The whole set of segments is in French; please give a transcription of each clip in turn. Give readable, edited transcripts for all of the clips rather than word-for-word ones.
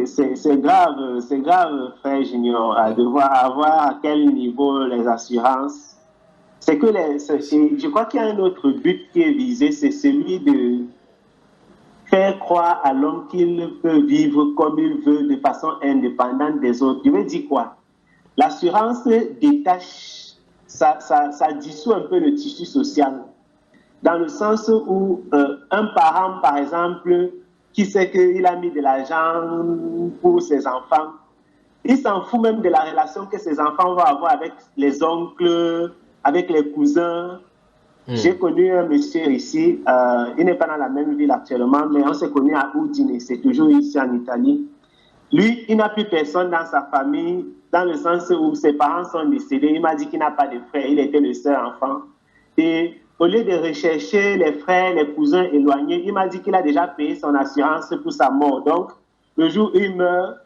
c'est grave, frère Junior, à devoir avoir à quel niveau les assurances. C'est que je crois qu'il y a un autre but qui est visé, c'est celui de faire croire à l'homme qu'il peut vivre comme il veut de façon indépendante des autres. Je veux dire quoi? L'assurance détache, ça dissout un peu le tissu social. Dans le sens où un parent, par exemple, qui sait qu'il a mis de l'argent pour ses enfants, il s'en fout même de la relation que ses enfants vont avoir avec les oncles, avec les cousins. J'ai connu un monsieur ici, il n'est pas dans la même ville actuellement, mais on s'est connu à Udine, c'est toujours ici en Italie. Lui, il n'a plus personne dans sa famille, dans le sens où ses parents sont décédés. Il m'a dit qu'il n'a pas de frères, il était le seul enfant. Et au lieu de rechercher les frères, les cousins éloignés, il m'a dit qu'il a déjà payé son assurance pour sa mort. Donc, le jour où il meurt,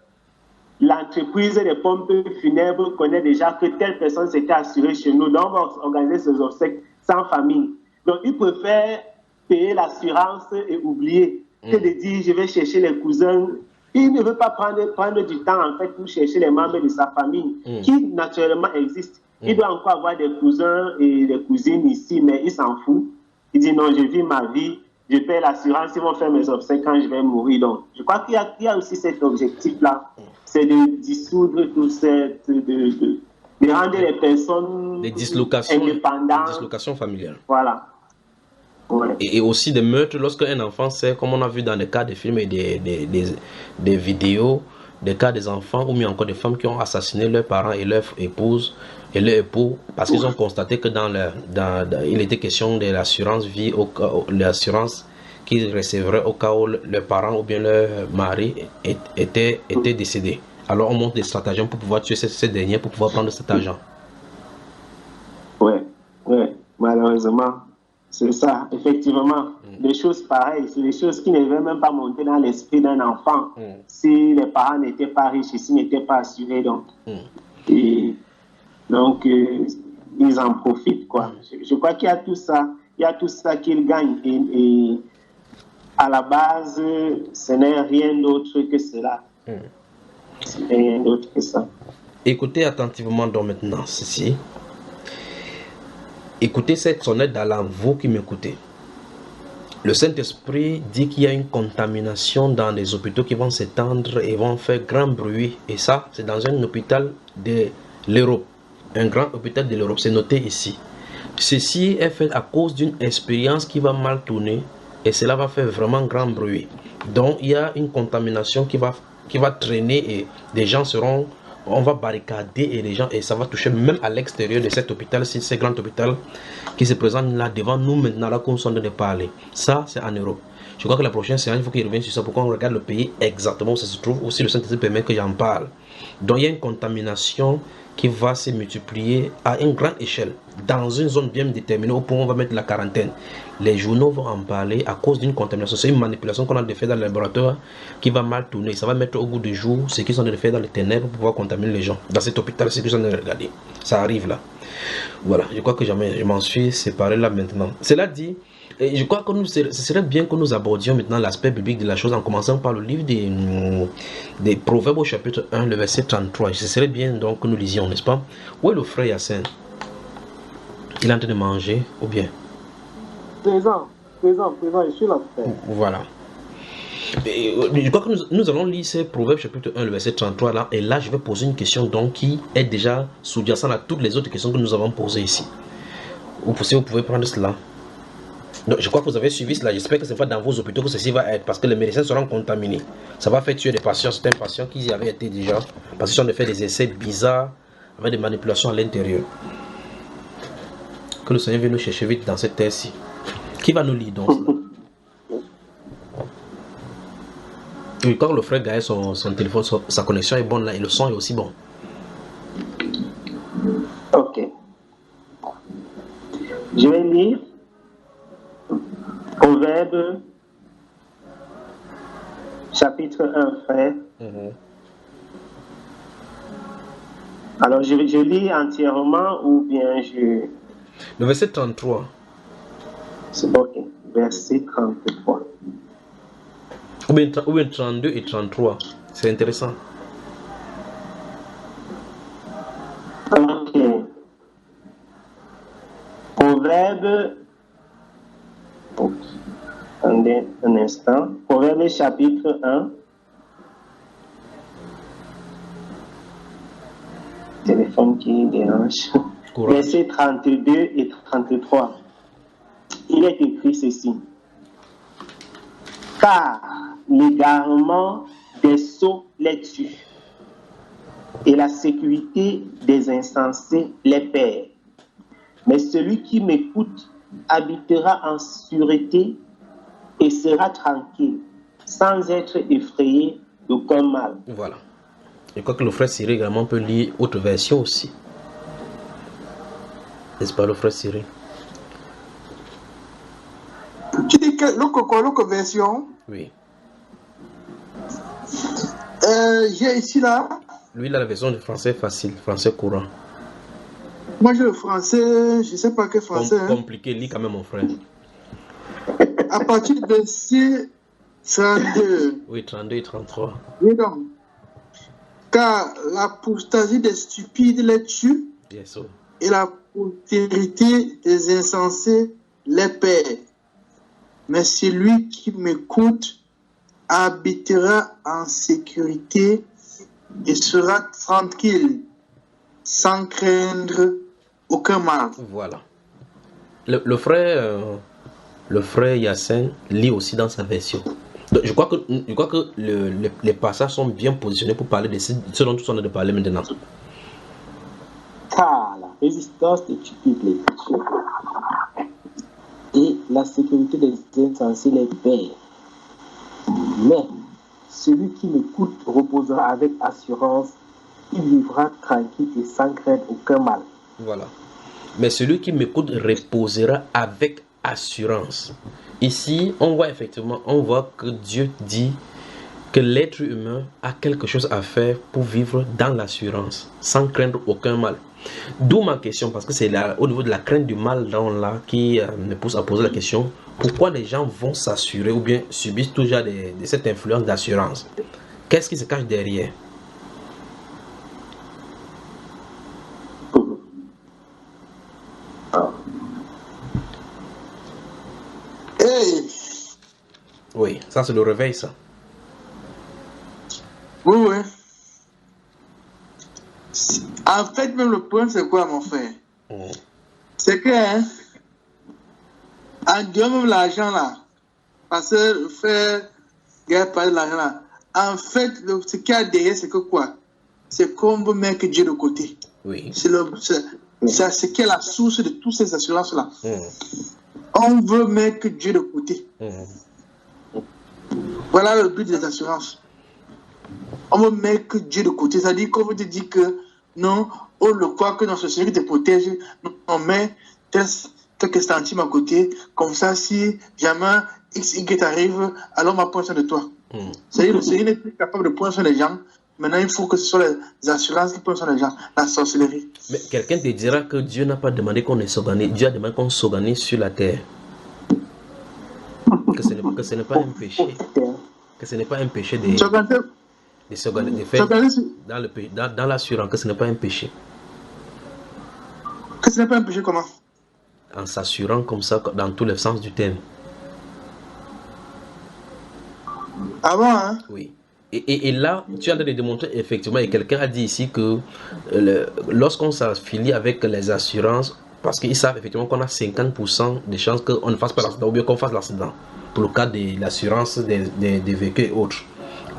l'entreprise des pompes funèbres connaît déjà que telle personne s'était assurée chez nous. Donc, on va organiser ses obsèques sans famille. Donc, il préfère payer l'assurance et oublier que de dire je vais chercher les cousins. Il ne veut pas prendre du temps en fait pour chercher les membres de sa famille qui naturellement existent. Il doit encore avoir des cousins et des cousines ici, mais il s'en fout. Il dit non, je vis ma vie, je paie l'assurance, ils vont faire mes obsèques quand je vais mourir. Donc, je crois qu'il y a aussi cet objectif-là, c'est de dissoudre tout cette, de rendre les personnes indépendantes. Des dislocations familiales. Voilà. Ouais. Et aussi des meurtres lorsqu'un enfant sait, comme on a vu dans les cas des films et des vidéos, des cas des enfants ou bien encore des femmes qui ont assassiné leurs parents et leur épouse et leur époux parce qu'ils ont constaté que il était question de l'assurance vie, l'assurance qu'ils recevraient au cas où leurs parents ou bien leur mari était décédé. Alors on monte des stratagèmes pour pouvoir tuer ces derniers pour pouvoir prendre cet argent. Ouais, malheureusement. C'est ça, effectivement. Des choses pareilles, c'est des choses qui ne devaient même pas monter dans l'esprit d'un enfant si les parents n'étaient pas riches et s'ils n'étaient pas assurés. Donc, ils en profitent, quoi. Je crois qu'il y a tout ça. Il y a tout ça qu'ils gagnent. Et à la base, ce n'est rien d'autre que cela. Ce n'est rien d'autre que ça. Écoutez attentivement donc maintenant ceci. Écoutez cette sonnette d'alarme, vous qui m'écoutez. Le Saint-Esprit dit qu'il y a une contamination dans les hôpitaux qui vont s'étendre et vont faire grand bruit. Et ça, c'est dans un hôpital de l'Europe. Un grand hôpital de l'Europe, c'est noté ici. Ceci est fait à cause d'une expérience qui va mal tourner et cela va faire vraiment grand bruit. Donc, il y a une contamination qui va traîner et des gens seront... On va barricader et les gens, et ça va toucher même à l'extérieur de cet hôpital, ce grand hôpital qui se présente là devant nous maintenant, là qu'on est en train de parler. Ça, c'est en Europe. Je crois que la prochaine séance, il faut qu'il revienne sur ça pour qu'on regarde le pays exactement où ça se trouve, ou si le Saint-Esprit permet que j'en parle. Donc, il y a une contamination qui va se multiplier à une grande échelle, dans une zone bien déterminée au point où on va mettre la quarantaine. Les journaux vont en parler à cause d'une contamination. C'est une manipulation qu'on a fait dans le laboratoire qui va mal tourner. Ça va mettre au goût du jour ce qu'ils sont en train de faire dans les ténèbres pour pouvoir contaminer les gens. Dans cet hôpital, c'est ce qu'ils sont en train de regarder. Ça arrive là. Voilà, je crois que je m'en suis séparé là maintenant. Cela dit, je crois que ce serait bien que nous abordions maintenant l'aspect biblique de la chose en commençant par le livre des Proverbes au chapitre 1, le verset 33. Ce serait bien donc que nous lisions, n'est-ce pas? Où est le frère Yacine? Il est en train de manger ou bien? Présent, je suis là, frère. Voilà. Et, je crois que nous allons lire ces Proverbes chapitre 1, le verset 33 là. Et là, je vais poser une question donc qui est déjà sous-jacente à toutes les autres questions que nous avons posées ici. Vous pouvez prendre cela. Donc, je crois que vous avez suivi cela. J'espère que ce n'est pas dans vos hôpitaux que ceci va être. Parce que les médecins seront contaminés. Ça va faire tuer des patients. C'est un patient qui y avait été déjà. Parce qu'ils ont fait des essais bizarres avec des manipulations à l'intérieur. Que le Seigneur vienne nous chercher vite dans cette terre-ci. Qui va nous lire donc cela? Oui, quand le frère Gaël, son téléphone, sa connexion est bonne là et le son est aussi bon. Ok. Je vais lire Proverbe chapitre 1, frère. Alors, je lis entièrement ou bien je... Le verset 33. C'est ok. Verset 33. Ou bien 32 et 33. C'est intéressant. Ok. Proverbe. Attendez un instant. Proverbe chapitre 1. Téléphone qui dérange. Courage. Versets 32 et 33. Il est écrit ceci. Car l'égarement des sots les tue, et la sécurité des insensés les perd. Mais celui qui m'écoute habitera en sûreté et sera tranquille, sans être effrayé d'aucun mal. Voilà. Je crois que le frère Cyril également peut lire autre version aussi. N'est-ce pas, le frère Cyril? Tu dis que l'autre version? Oui. J'ai ici là. Lui, il a la version de français facile, français courant. Moi, j'ai le français, je ne sais pas quel français. Compliqué, lis quand même, mon frère. À partir de verset 32. Oui, 32 et 33. Oui, donc. Car l'apostasie des stupides les tue, Yes, oh. et la postérité des insensés les perd. Mais celui qui m'écoute habitera en sécurité et sera tranquille, sans craindre aucun mal. Voilà. Le frère Yassine lit aussi dans sa version. Donc, je crois que les passages sont bien positionnés pour parler de ce dont nous sommes en train de parler maintenant. Car la résistance des stupides les tue et la sécurité des insensés les perd. Mais celui qui m'écoute reposera avec assurance, il vivra tranquille et sans craindre aucun mal. Voilà. Mais celui qui m'écoute reposera avec assurance. Ici, on voit que Dieu dit que l'être humain a quelque chose à faire pour vivre dans l'assurance, sans craindre aucun mal. D'où ma question, parce que c'est là, au niveau de la crainte du mal là qui me pousse à poser la question, pourquoi les gens vont s'assurer ou bien subissent toujours de cette influence d'assurance? Qu'est-ce qui se cache derrière? Hey. Oui, ça c'est le réveil, ça. Oui, oui. En fait, même le point, c'est quoi, mon frère? C'est que, hein, en dehors même l'argent là, parce que le frère, il a parlé de l'argent là. En fait, ce qu'il y a derrière, c'est que quoi? C'est qu'on veut mettre Dieu de côté. Oui. C'est ce qui est la source de toutes ces assurances là. On veut mettre Dieu de côté. Voilà le but des assurances. On veut mettre Dieu de côté. C'est-à-dire qu'on veut te dire que non, on le croit que notre Seigneur te protège. On met quelques centimes à côté. Comme ça, si jamais X, Y t'arrive, alors on va prendre soin de toi. C'est-à-dire le Seigneur n'est plus capable de prendre soin des gens. Maintenant, il faut que ce soit les assurances qui prennent soin des gens. La sorcellerie. Mais quelqu'un te dira que Dieu n'a pas demandé qu'on s'organise. Dieu a demandé qu'on s'organise sur la terre. Que ce n'est pas un péché. Que ce n'est pas un péché de s'organiser, de faire dans l'assurance, que ce n'est pas un péché. Que ce n'est pas un péché comment? En s'assurant comme ça, dans tous les sens du terme. Ah bon, hein? Oui. Et là, tu es en train de démontrer effectivement, et quelqu'un a dit ici que lorsqu'on s'affilie avec les assurances, parce qu'ils savent effectivement qu'on a 50% de chances qu'on ne fasse pas l'accident ou bien qu'on fasse l'accident, pour le cas de l'assurance des véhicules et autres.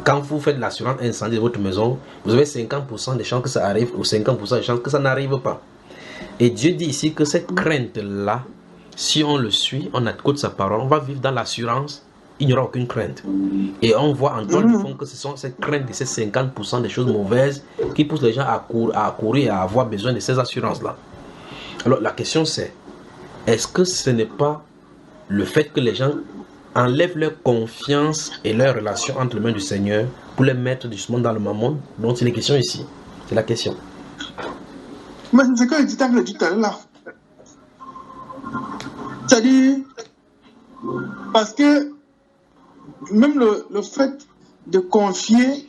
Quand vous faites l'assurance incendie de votre maison, vous avez 50% de chances que ça arrive ou 50% de chances que ça n'arrive pas. Et Dieu dit ici que cette crainte-là, si on le suit, on écoute sa parole, on va vivre dans l'assurance. Il n'y aura aucune crainte. Et on voit en temps du fond que ce sont cette crainte de ces 50% des choses mauvaises qui poussent les gens à courir et à avoir besoin de ces assurances-là. Alors la question c'est, est-ce que ce n'est pas le fait que les gens enlèvent leur confiance et leur relation entre les mains du Seigneur pour les mettre justement dans le mammon dont il est question ici? C'est la question. Mais c'est ce que je dis tant que je dis tout à l'heure là. C'est-à-dire, parce que même le fait de confier